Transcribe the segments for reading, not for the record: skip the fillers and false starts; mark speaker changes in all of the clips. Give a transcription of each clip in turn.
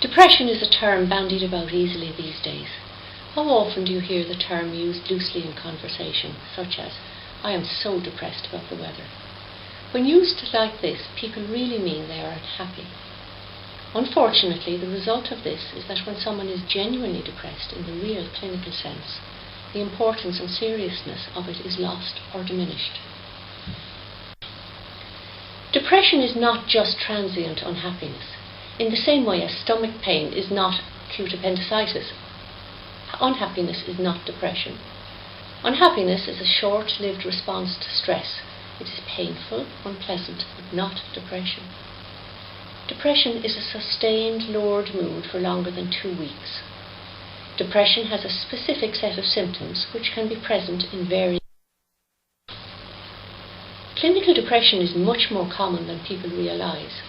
Speaker 1: Depression is a term bandied about easily these days. How often do you hear the term used loosely in conversation, such as, "I am so depressed about the weather"? When used like this, people really mean they are unhappy. Unfortunately, the result of this is that when someone is genuinely depressed in the real clinical sense, the importance and seriousness of it is lost or diminished. Depression is not just transient unhappiness. In the same way as stomach pain is not acute appendicitis, unhappiness is not depression. Unhappiness is a short-lived response to stress. It is painful, unpleasant, but not depression. Depression is a sustained lowered mood for longer than 2 weeks. Depression has a specific set of symptoms which can be present in various. Clinical depression is much more common than people realise.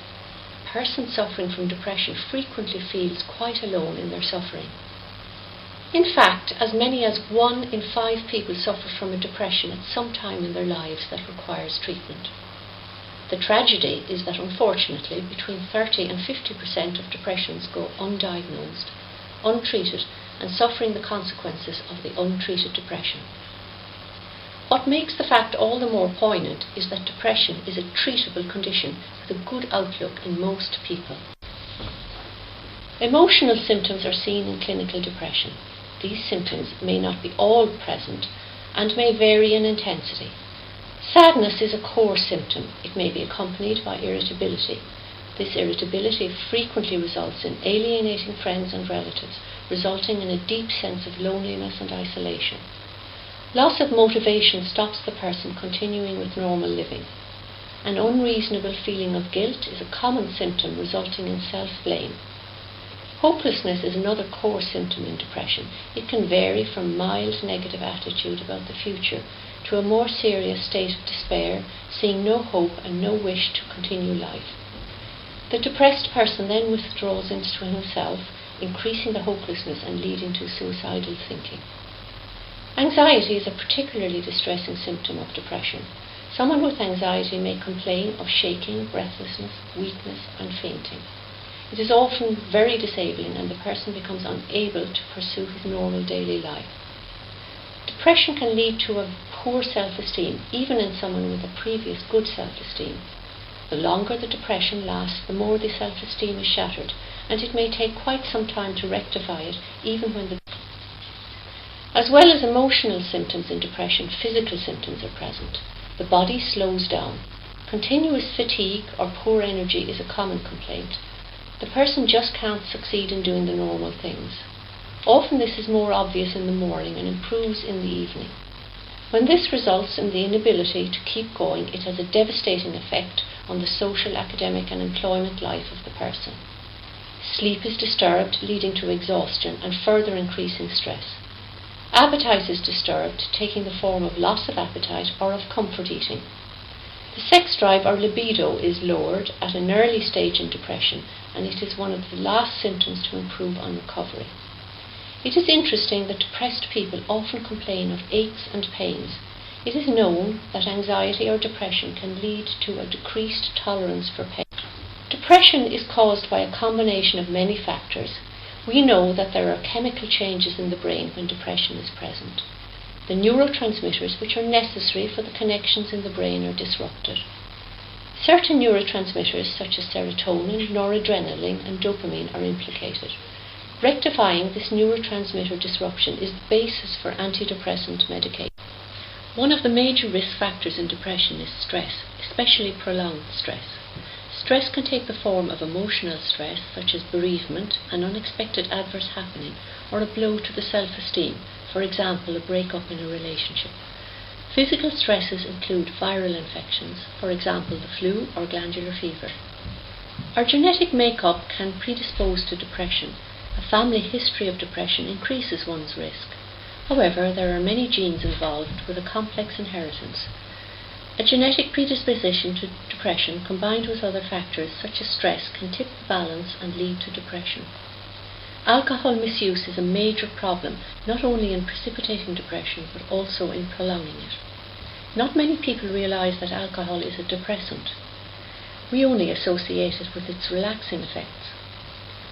Speaker 1: A person suffering from depression frequently feels quite alone in their suffering. In fact, as many as 1 in 5 people suffer from a depression at some time in their lives that requires treatment. The tragedy is that unfortunately between 30 and 50% of depressions go undiagnosed, untreated, and suffering the consequences of the untreated depression. What makes the fact all the more poignant is that depression is a treatable condition with a good outlook in most people. Emotional symptoms are seen in clinical depression. These symptoms may not be all present and may vary in intensity. Sadness is a core symptom. It may be accompanied by irritability. This irritability frequently results in alienating friends and relatives, resulting in a deep sense of loneliness and isolation. Loss of motivation stops the person continuing with normal living. An unreasonable feeling of guilt is a common symptom resulting in self-blame. Hopelessness is another core symptom in depression. It can vary from mild negative attitude about the future to a more serious state of despair, seeing no hope and no wish to continue life. The depressed person then withdraws into himself, increasing the hopelessness and leading to suicidal thinking. Anxiety is a particularly distressing symptom of depression. Someone with anxiety may complain of shaking, breathlessness, weakness, and fainting. It is often very disabling and the person becomes unable to pursue his normal daily life. Depression can lead to a poor self-esteem, even in someone with a previous good self-esteem. The longer the depression lasts, the more the self-esteem is shattered, and it may take quite some time to rectify it, even when As well as emotional symptoms in depression, physical symptoms are present. The body slows down. Continuous fatigue or poor energy is a common complaint. The person just can't succeed in doing the normal things. Often this is more obvious in the morning and improves in the evening. When this results in the inability to keep going, it has a devastating effect on the social, academic and employment life of the person. Sleep is disturbed, leading to exhaustion and further increasing stress. Appetite is disturbed, taking the form of loss of appetite or of comfort eating. The sex drive or libido is lowered at an early stage in depression, and it is one of the last symptoms to improve on recovery. It is interesting that depressed people often complain of aches and pains. It is known that anxiety or depression can lead to a decreased tolerance for pain. Depression is caused by a combination of many factors. We know that there are chemical changes in the brain when depression is present. The neurotransmitters which are necessary for the connections in the brain are disrupted. Certain neurotransmitters such as serotonin, noradrenaline and dopamine are implicated. Rectifying this neurotransmitter disruption is the basis for antidepressant medication. One of the major risk factors in depression is stress, especially prolonged stress. Stress can take the form of emotional stress such as bereavement, an unexpected adverse happening, or a blow to the self-esteem, for example, a breakup in a relationship. Physical stresses include viral infections, for example, the flu or glandular fever. Our genetic makeup can predispose to depression. A family history of depression increases one's risk. However, there are many genes involved with a complex inheritance. A genetic predisposition to depression combined with other factors such as stress can tip the balance and lead to depression. Alcohol misuse is a major problem, not only in precipitating depression but also in prolonging it. Not many people realise that alcohol is a depressant. We only associate it with its relaxing effects.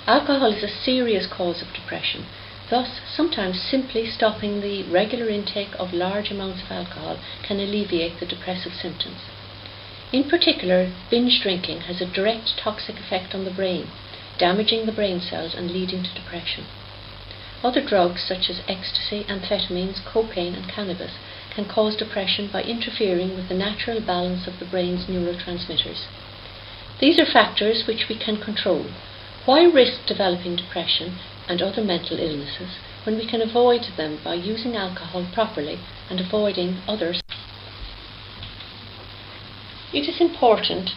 Speaker 1: Alcohol is a serious cause of depression. Thus, sometimes simply stopping the regular intake of large amounts of alcohol can alleviate the depressive symptoms. In particular, binge drinking has a direct toxic effect on the brain, damaging the brain cells and leading to depression. Other drugs such as ecstasy, amphetamines, cocaine and cannabis can cause depression by interfering with the natural balance of the brain's neurotransmitters. These are factors which we can control. Why risk developing depression and other mental illnesses when we can avoid them by using alcohol properly and avoiding others? It is important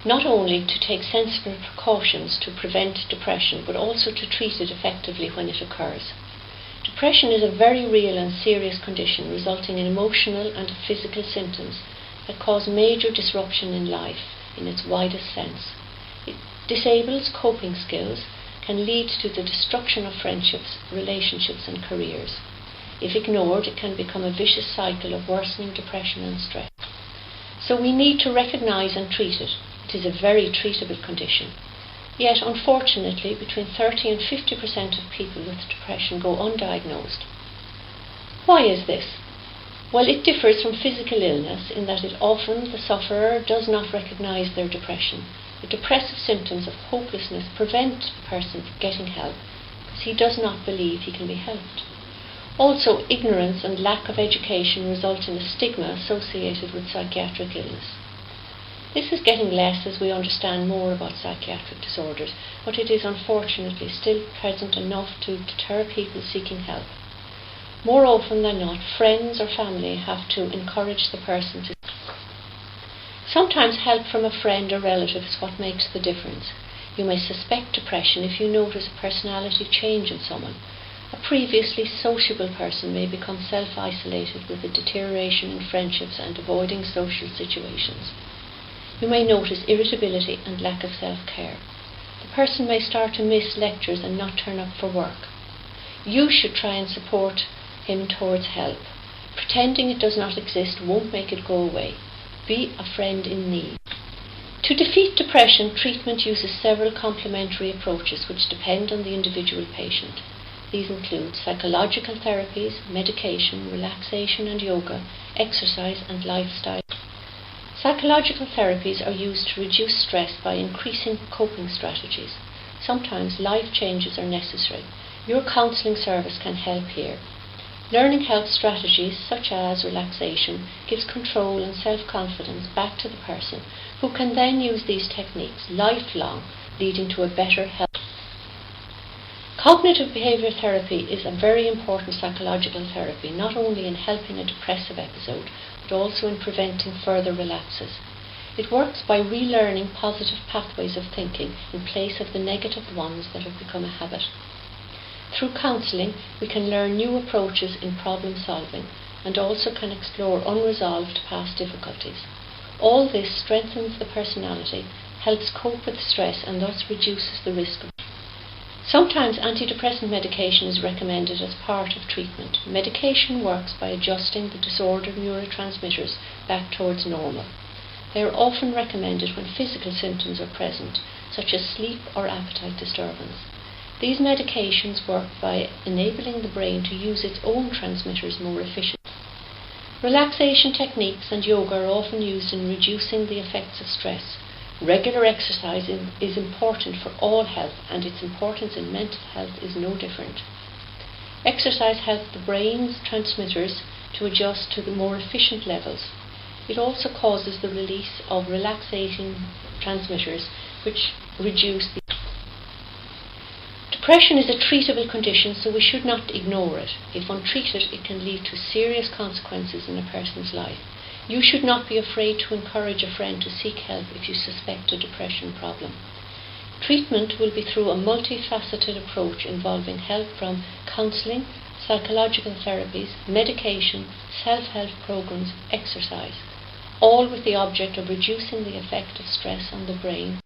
Speaker 1: not only to take sensible precautions to prevent depression, but also to treat it effectively when it occurs. Depression is a very real and serious condition resulting in emotional and physical symptoms that cause major disruption in life in its widest sense. It disables coping skills, can lead to the destruction of friendships, relationships and careers. If ignored, it can become a vicious cycle of worsening depression and stress. So we need to recognise and treat it. It is a very treatable condition. Yet, unfortunately, between 30 and 50% of people with depression go undiagnosed. Why is this? Well, it differs from physical illness in that it often the sufferer does not recognise their depression. The depressive symptoms of hopelessness prevent the person from getting help because he does not believe he can be helped. Also, ignorance and lack of education result in a stigma associated with psychiatric illness. This is getting less as we understand more about psychiatric disorders, but it is unfortunately still present enough to deter people seeking help. More often than not, friends or family have to encourage the person to. Sometimes help from a friend or relative is what makes the difference. You may suspect depression if you notice a personality change in someone. A previously sociable person may become self-isolated with a deterioration in friendships and avoiding social situations. You may notice irritability and lack of self-care. The person may start to miss lectures and not turn up for work. You should try and support him towards help. Pretending it does not exist won't make it go away. Be a friend in need. To defeat depression, treatment uses several complementary approaches which depend on the individual patient. These include psychological therapies, medication, relaxation and yoga, exercise and lifestyle. Psychological therapies are used to reduce stress by increasing coping strategies. Sometimes life changes are necessary. Your counselling service can help here. Learning health strategies such as relaxation gives control and self-confidence back to the person, who can then use these techniques lifelong, leading to a better health. Cognitive behavioural therapy is a very important psychological therapy, not only in helping a depressive episode, but also in preventing further relapses. It works by relearning positive pathways of thinking in place of the negative ones that have become a habit. Through counselling, we can learn new approaches in problem solving and also can explore unresolved past difficulties. All this strengthens the personality, helps cope with stress and thus reduces the risk of. Sometimes antidepressant medication is recommended as part of treatment. Medication works by adjusting the disordered neurotransmitters back towards normal. They are often recommended when physical symptoms are present, such as sleep or appetite disturbance. These medications work by enabling the brain to use its own transmitters more efficiently. Relaxation techniques and yoga are often used in reducing the effects of stress. Regular exercise is important for all health, and its importance in mental health is no different. Exercise helps the brain's transmitters to adjust to the more efficient levels. It also causes the release of relaxating transmitters, which reduce the. Depression is a treatable condition, so we should not ignore it. If untreated, it can lead to serious consequences in a person's life. You should not be afraid to encourage a friend to seek help if you suspect a depression problem. Treatment will be through a multifaceted approach involving help from counselling, psychological therapies, medication, self-help programs, exercise, all with the object of reducing the effect of stress on the brain